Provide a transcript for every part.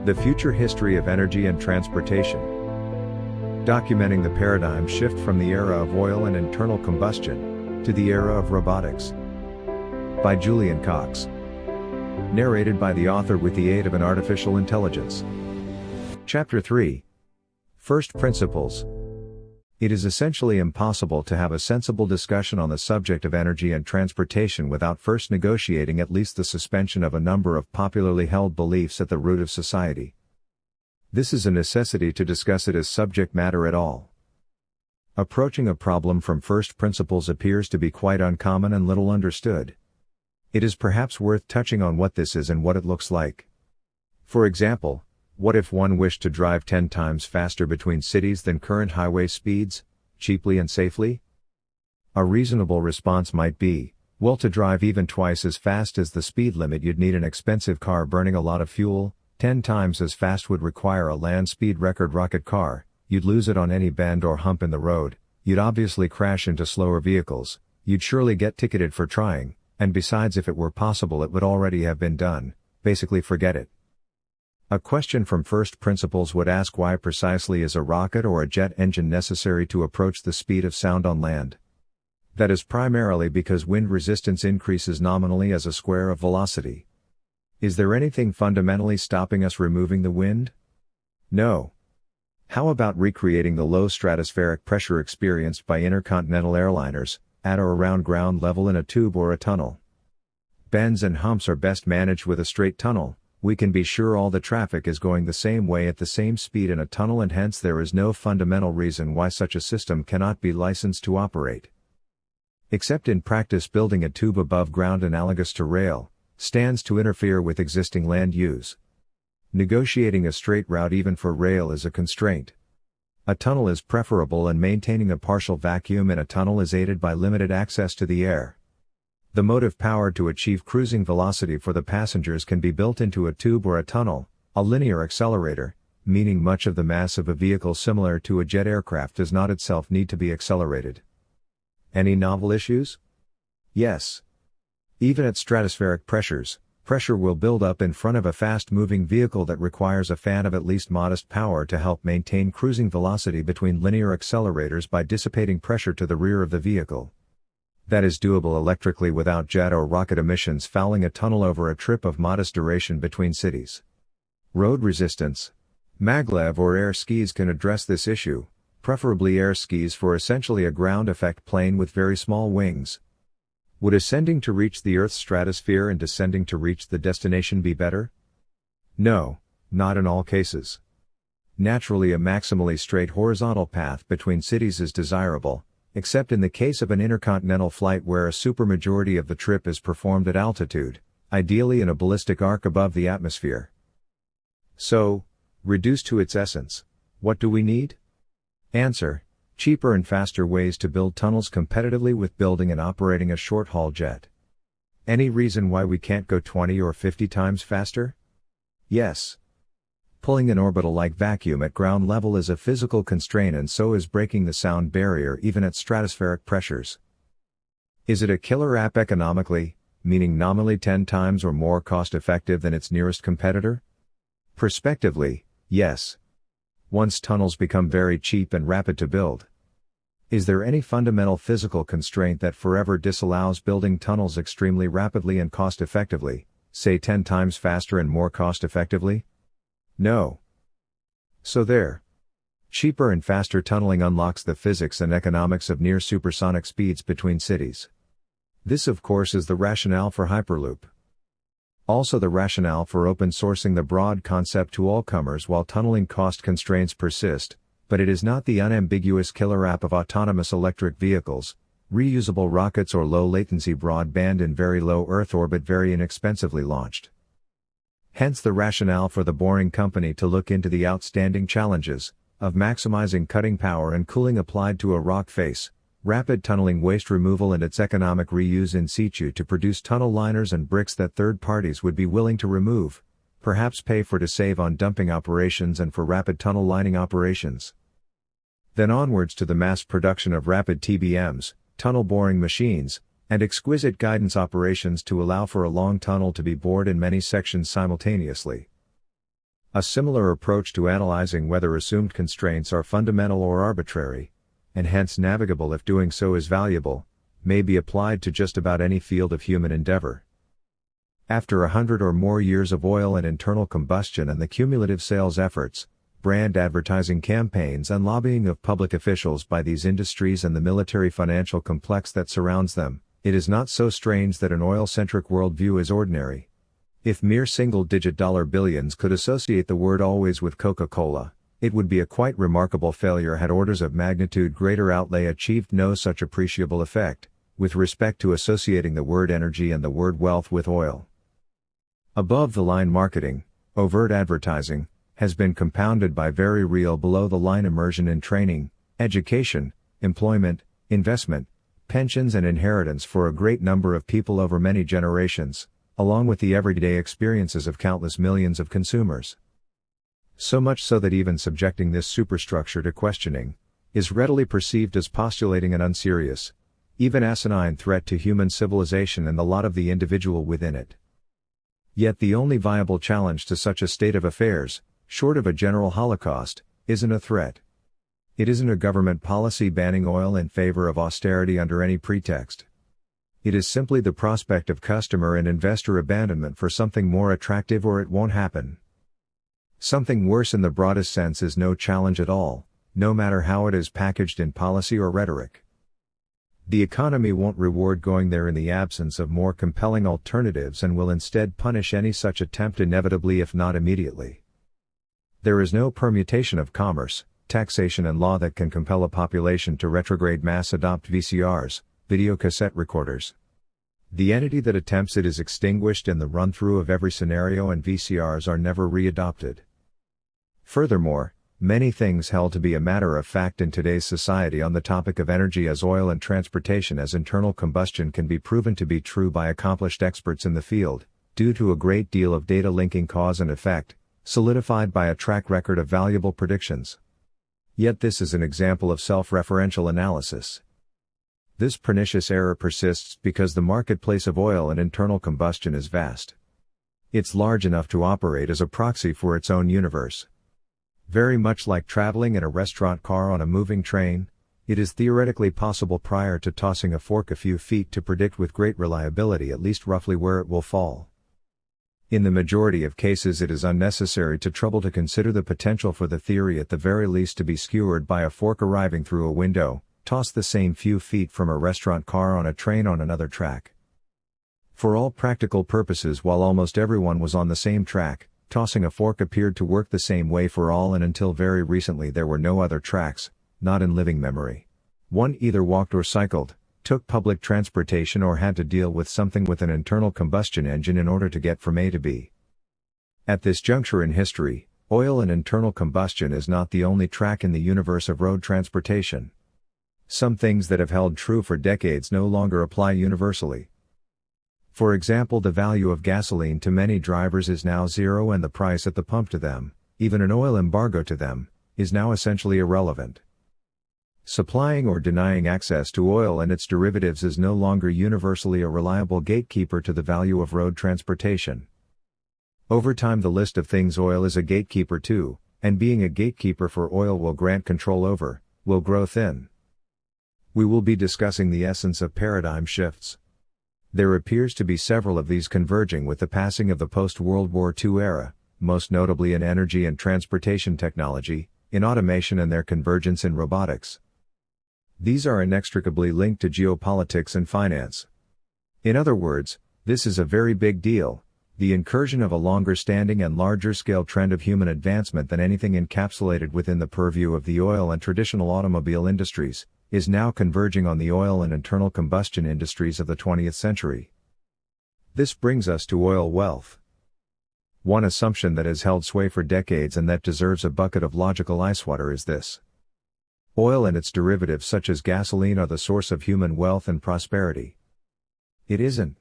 The Future History of Energy and Transportation. Documenting the paradigm shift from the era of oil and internal combustion to the era of robotics. By Julian Cox. Narrated by the author with the aid of an artificial intelligence. Chapter 3. First Principles. It is essentially impossible to have a sensible discussion on the subject of energy and transportation without first negotiating at least the suspension of a number of popularly held beliefs at the root of society. This is a necessity to discuss it as subject matter at all. Approaching a problem from first principles appears to be quite uncommon and little understood. It is perhaps worth touching on what this is and what it looks like. For example, what if one wished to drive 10 times faster between cities than current highway speeds, cheaply and safely? A reasonable response might be, well, to drive even twice as fast as the speed limit you'd need an expensive car burning a lot of fuel, 10 times as fast would require a land speed record rocket car, you'd lose it on any bend or hump in the road, you'd obviously crash into slower vehicles, you'd surely get ticketed for trying, and besides, if it were possible it would already have been done, basically forget it. A question from first principles would ask, why precisely is a rocket or a jet engine necessary to approach the speed of sound on land? That is primarily because wind resistance increases nominally as a square of velocity. Is there anything fundamentally stopping us removing the wind? No. How about recreating the low stratospheric pressure experienced by intercontinental airliners, at or around ground level in a tube or a tunnel? Bends and humps are best managed with a straight tunnel. We can be sure all the traffic is going the same way at the same speed in a tunnel, and hence there is no fundamental reason why such a system cannot be licensed to operate. Except in practice, building a tube above ground analogous to rail stands to interfere with existing land use. Negotiating a straight route even for rail is a constraint. A tunnel is preferable, and maintaining a partial vacuum in a tunnel is aided by limited access to the air. The motive power to achieve cruising velocity for the passengers can be built into a tube or a tunnel, a linear accelerator, meaning much of the mass of a vehicle similar to a jet aircraft does not itself need to be accelerated. Any novel issues? Yes. Even at stratospheric pressures, pressure will build up in front of a fast-moving vehicle that requires a fan of at least modest power to help maintain cruising velocity between linear accelerators by dissipating pressure to the rear of the vehicle. That is doable electrically without jet or rocket emissions fouling a tunnel over a trip of modest duration between cities. Road resistance. Maglev or air skis can address this issue, preferably air skis for essentially a ground effect plane with very small wings. Would ascending to reach the Earth's stratosphere and descending to reach the destination be better? No, not in all cases. Naturally, a maximally straight horizontal path between cities is desirable, except in the case of an intercontinental flight where a supermajority of the trip is performed at altitude, ideally in a ballistic arc above the atmosphere. So, reduced to its essence, what do we need? Answer: cheaper and faster ways to build tunnels competitively with building and operating a short-haul jet. Any reason why we can't go 20 or 50 times faster? Yes. Pulling an orbital-like vacuum at ground level is a physical constraint, and so is breaking the sound barrier even at stratospheric pressures. Is it a killer app economically, meaning nominally 10 times or more cost-effective than its nearest competitor? Prospectively, yes. Once tunnels become very cheap and rapid to build. Is there any fundamental physical constraint that forever disallows building tunnels extremely rapidly and cost-effectively, say 10 times faster and more cost-effectively? No. So there. Cheaper and faster tunneling unlocks the physics and economics of near supersonic speeds between cities. This, of course, is the rationale for Hyperloop. Also the rationale for open sourcing the broad concept to all comers while tunneling cost constraints persist, but it is not the unambiguous killer app of autonomous electric vehicles, reusable rockets, or low latency broadband in very low Earth orbit very inexpensively launched. Hence the rationale for the Boring Company to look into the outstanding challenges of maximizing cutting power and cooling applied to a rock face, rapid tunneling waste removal, and its economic reuse in situ to produce tunnel liners and bricks that third parties would be willing to remove, perhaps pay for to save on dumping operations and for rapid tunnel lining operations. Then onwards to the mass production of rapid TBMs, tunnel boring machines, and exquisite guidance operations to allow for a long tunnel to be bored in many sections simultaneously. A similar approach to analyzing whether assumed constraints are fundamental or arbitrary, and hence navigable if doing so is valuable, may be applied to just about any field of human endeavor. After 100 or more years of oil and internal combustion and the cumulative sales efforts, brand advertising campaigns and lobbying of public officials by these industries and the military financial complex that surrounds them, it is not so strange that an oil-centric worldview is ordinary. If mere single-digit dollar billions could associate the word always with Coca-Cola, it would be a quite remarkable failure had orders of magnitude greater outlay achieved no such appreciable effect, with respect to associating the word energy and the word wealth with oil. Above-the-line marketing, overt advertising, has been compounded by very real below-the-line immersion in training, education, employment, investment, pensions and inheritance for a great number of people over many generations, along with the everyday experiences of countless millions of consumers. So much so that even subjecting this superstructure to questioning is readily perceived as postulating an unserious, even asinine threat to human civilization and the lot of the individual within it. Yet the only viable challenge to such a state of affairs, short of a general holocaust, isn't a threat. It isn't a government policy banning oil in favor of austerity under any pretext. It is simply the prospect of customer and investor abandonment for something more attractive, or it won't happen. Something worse in the broadest sense is no challenge at all, no matter how it is packaged in policy or rhetoric. The economy won't reward going there in the absence of more compelling alternatives and will instead punish any such attempt inevitably if not immediately. There is no permutation of commerce, taxation and law that can compel a population to retrograde mass adopt VCRs, video cassette recorders. The entity that attempts it is extinguished in the run-through of every scenario, and VCRs are never re-adopted. Furthermore, many things held to be a matter of fact in today's society on the topic of energy as oil and transportation as internal combustion can be proven to be true by accomplished experts in the field, due to a great deal of data linking cause and effect, solidified by a track record of valuable predictions. Yet this is an example of self-referential analysis. This pernicious error persists because the marketplace of oil and internal combustion is vast. It's large enough to operate as a proxy for its own universe. Very much like traveling in a restaurant car on a moving train, it is theoretically possible prior to tossing a fork a few feet to predict with great reliability at least roughly where it will fall. In the majority of cases it is unnecessary to trouble to consider the potential for the theory at the very least to be skewered by a fork arriving through a window, tossed the same few feet from a restaurant car on a train on another track. For all practical purposes, while almost everyone was on the same track, tossing a fork appeared to work the same way for all, and until very recently there were no other tracks, not in living memory. One either walked or cycled, took public transportation, or had to deal with something with an internal combustion engine in order to get from A to B. At this juncture in history, oil and internal combustion is not the only track in the universe of road transportation. Some things that have held true for decades no longer apply universally. For example, the value of gasoline to many drivers is now zero, and the price at the pump to them, even an oil embargo to them, is now essentially irrelevant. Supplying or denying access to oil and its derivatives is no longer universally a reliable gatekeeper to the value of road transportation. Over time, the list of things oil is a gatekeeper to, and being a gatekeeper for oil will grant control over, will grow thin. We will be discussing the essence of paradigm shifts. There appears to be several of these converging with the passing of the post-World War II era, most notably in energy and transportation technology, in automation, and their convergence in robotics. These are inextricably linked to geopolitics and finance. In other words, this is a very big deal, the incursion of a longer-standing and larger-scale trend of human advancement than anything encapsulated within the purview of the oil and traditional automobile industries, is now converging on the oil and internal combustion industries of the 20th century. This brings us to oil wealth. One assumption that has held sway for decades and that deserves a bucket of logical ice water is this: oil and its derivatives such as gasoline are the source of human wealth and prosperity. It isn't.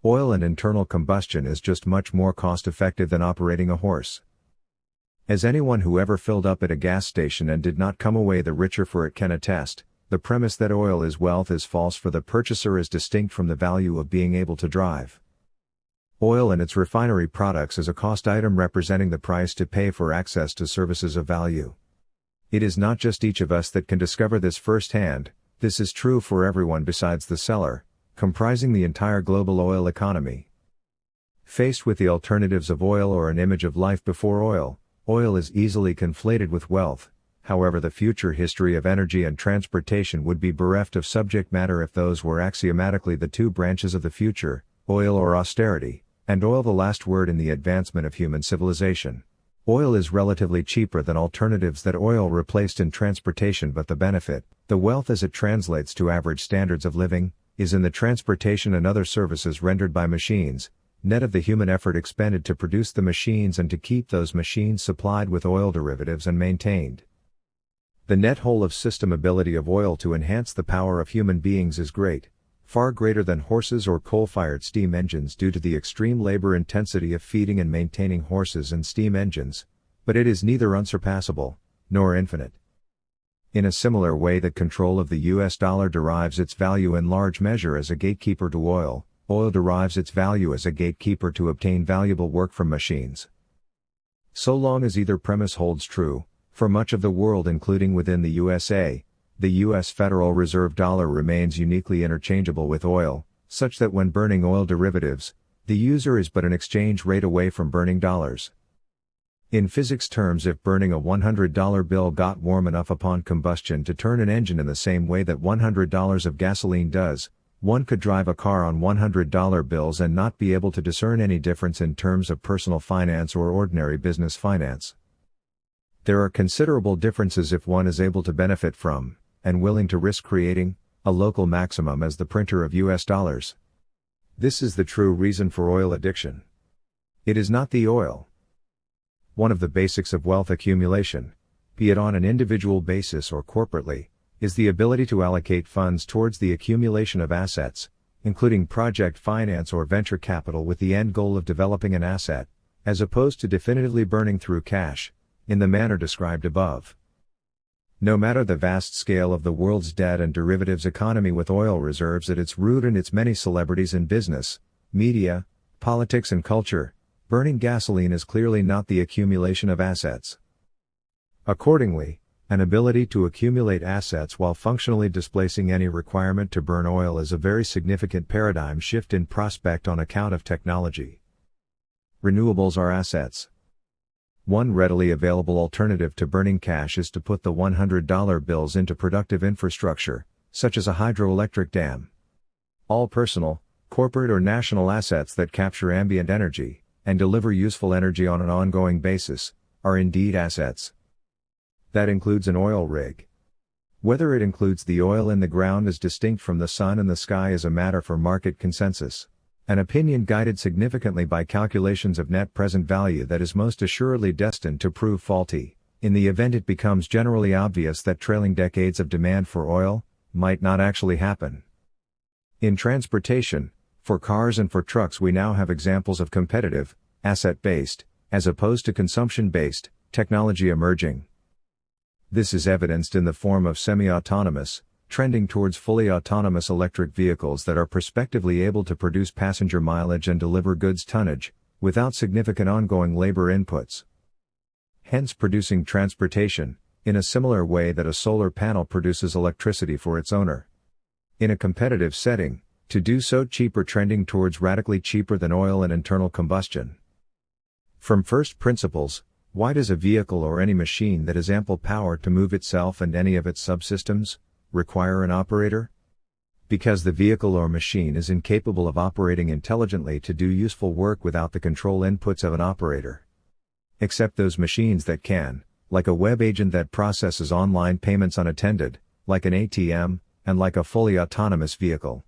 Oil and internal combustion is just much more cost-effective than operating a horse. As anyone who ever filled up at a gas station and did not come away the richer for it can attest, the premise that oil is wealth is false for the purchaser as distinct from the value of being able to drive. Oil and its refinery products is a cost item representing the price to pay for access to services of value. It is not just each of us that can discover this firsthand, this is true for everyone besides the seller, comprising the entire global oil economy. Faced with the alternatives of oil or an image of life before oil, oil is easily conflated with wealth. However, the future history of energy and transportation would be bereft of subject matter if those were axiomatically the two branches of the future, oil or austerity, and oil the last word in the advancement of human civilization. Oil is relatively cheaper than alternatives that oil replaced in transportation, but the benefit, the wealth as it translates to average standards of living, is in the transportation and other services rendered by machines, net of the human effort expended to produce the machines and to keep those machines supplied with oil derivatives and maintained. The net whole of system ability of oil to enhance the power of human beings is great, far greater than horses or coal-fired steam engines due to the extreme labor intensity of feeding and maintaining horses and steam engines, but it is neither unsurpassable, nor infinite. In a similar way that control of the US dollar derives its value in large measure as a gatekeeper to oil, oil derives its value as a gatekeeper to obtain valuable work from machines. So long as either premise holds true, for much of the world including within the USA, the U.S. Federal Reserve dollar remains uniquely interchangeable with oil, such that when burning oil derivatives, the user is but an exchange rate away from burning dollars. In physics terms, if burning a $100 bill got warm enough upon combustion to turn an engine in the same way that $100 of gasoline does, one could drive a car on $100 bills and not be able to discern any difference in terms of personal finance or ordinary business finance. There are considerable differences if one is able to benefit from, and willing to risk creating, a local maximum as the printer of US dollars. This is the true reason for oil addiction. It is not the oil. One of the basics of wealth accumulation, be it on an individual basis or corporately, is the ability to allocate funds towards the accumulation of assets, including project finance or venture capital with the end goal of developing an asset, as opposed to definitively burning through cash, in the manner described above. No matter the vast scale of the world's debt and derivatives economy with oil reserves at its root and its many celebrities in business, media, politics and culture, burning gasoline is clearly not the accumulation of assets. Accordingly, an ability to accumulate assets while functionally displacing any requirement to burn oil is a very significant paradigm shift in prospect on account of technology. Renewables are assets. One readily available alternative to burning cash is to put the $100 bills into productive infrastructure, such as a hydroelectric dam. All personal, corporate or national assets that capture ambient energy, and deliver useful energy on an ongoing basis, are indeed assets. That includes an oil rig. Whether it includes the oil in the ground as distinct from the sun and the sky is a matter for market consensus. An opinion guided significantly by calculations of net present value that is most assuredly destined to prove faulty, in the event it becomes generally obvious that trailing decades of demand for oil might not actually happen. In transportation, for cars and for trucks we now have examples of competitive, asset-based, as opposed to consumption-based, technology emerging. This is evidenced in the form of semi-autonomous, trending towards fully autonomous electric vehicles that are prospectively able to produce passenger mileage and deliver goods tonnage, without significant ongoing labor inputs. Hence producing transportation, in a similar way that a solar panel produces electricity for its owner. In a competitive setting, to do so cheaper, trending towards radically cheaper than oil and internal combustion. From first principles, why does a vehicle or any machine that has ample power to move itself and any of its subsystems require an operator? Because the vehicle or machine is incapable of operating intelligently to do useful work without the control inputs of an operator. Except those machines that can, like a web agent that processes online payments unattended, like an ATM, and like a fully autonomous vehicle.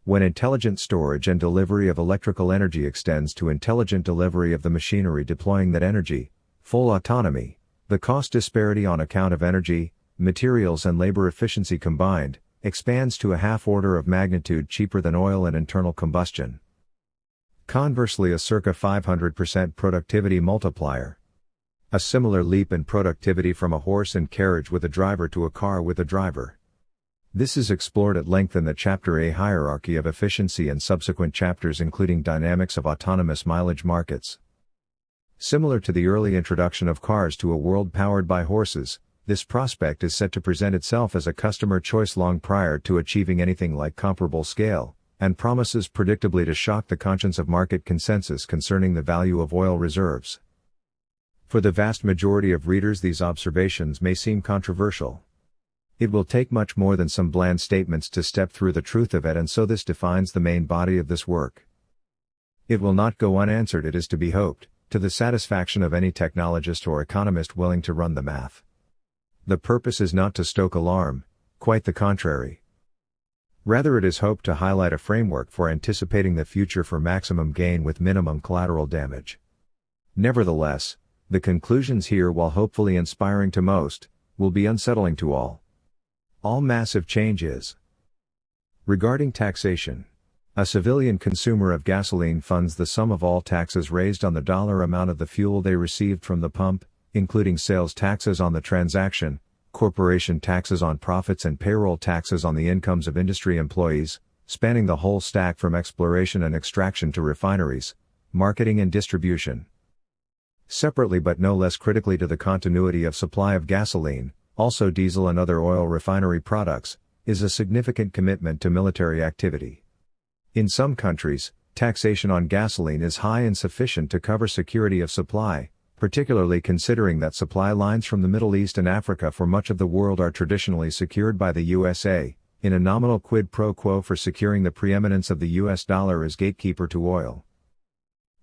When intelligent storage and delivery of electrical energy extends to intelligent delivery of the machinery deploying that energy, full autonomy, the cost disparity on account of energy, materials and labor efficiency combined, expands to a half order of magnitude cheaper than oil and internal combustion. Conversely, a circa 500% productivity multiplier. A similar leap in productivity from a horse and carriage with a driver to a car with a driver. This is explored at length in the Chapter A hierarchy of efficiency and subsequent chapters including dynamics of autonomous mileage markets. Similar to the early introduction of cars to a world powered by horses, this prospect is set to present itself as a customer choice long prior to achieving anything like comparable scale, and promises predictably to shock the conscience of market consensus concerning the value of oil reserves. For the vast majority of readers, these observations may seem controversial. It will take much more than some bland statements to step through the truth of it, and so this defines the main body of this work. It will not go unanswered, it is to be hoped, to the satisfaction of any technologist or economist willing to run the math. The purpose is not to stoke alarm, quite the contrary. Rather, it is hoped to highlight a framework for anticipating the future for maximum gain with minimum collateral damage. Nevertheless, the conclusions here, while hopefully inspiring to most, will be unsettling to all. All massive change is. Regarding taxation, a civilian consumer of gasoline funds the sum of all taxes raised on the dollar amount of the fuel they received from the pump, including sales taxes on the transaction, corporation taxes on profits, and payroll taxes on the incomes of industry employees, spanning the whole stack from exploration and extraction to refineries, marketing and distribution. Separately but no less critically to the continuity of supply of gasoline, also diesel and other oil refinery products, is a significant commitment to military activity. In some countries, taxation on gasoline is high and sufficient to cover security of supply, particularly considering that supply lines from the Middle East and Africa for much of the world are traditionally secured by the USA, in a nominal quid pro quo for securing the preeminence of the US dollar as gatekeeper to oil.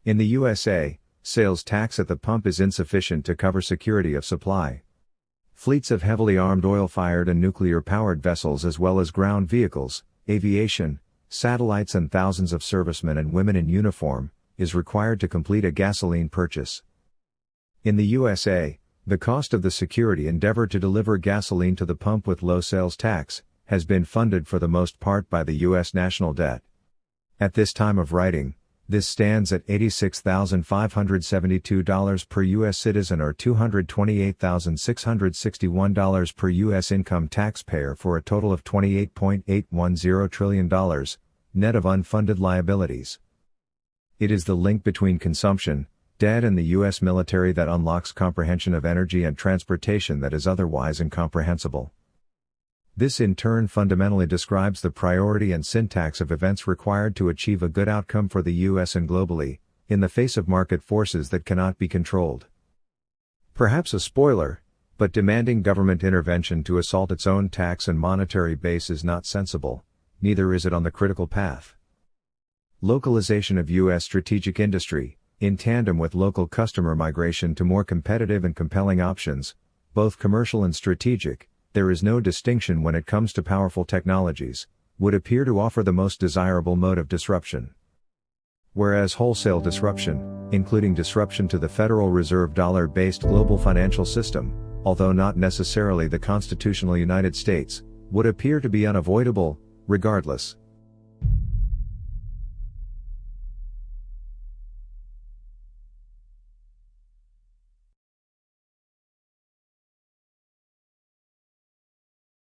In the USA, sales tax at the pump is insufficient to cover security of supply. Fleets of heavily armed oil-fired and nuclear-powered vessels, as well as ground vehicles, aviation, satellites, and thousands of servicemen and women in uniform, is required to complete a gasoline purchase. In the USA, the cost of the security endeavor to deliver gasoline to the pump with low sales tax has been funded for the most part by the U.S. national debt. At this time of writing, this stands at $86,572 per U.S. citizen or $228,661 per U.S. income taxpayer for a total of $28.810 trillion, net of unfunded liabilities. It is the link between consumption, debt, and the U.S. military that unlocks comprehension of energy and transportation that is otherwise incomprehensible. This in turn fundamentally describes the priority and syntax of events required to achieve a good outcome for the U.S. and globally, in the face of market forces that cannot be controlled. Perhaps a spoiler, but demanding government intervention to assault its own tax and monetary base is not sensible, neither is it on the critical path. Localization of U.S. strategic industry, in tandem with local customer migration to more competitive and compelling options, both commercial and strategic, there is no distinction when it comes to powerful technologies, would appear to offer the most desirable mode of disruption. Whereas wholesale disruption, including disruption to the Federal Reserve dollar-based global financial system, although not necessarily the constitutional United States, would appear to be unavoidable, regardless.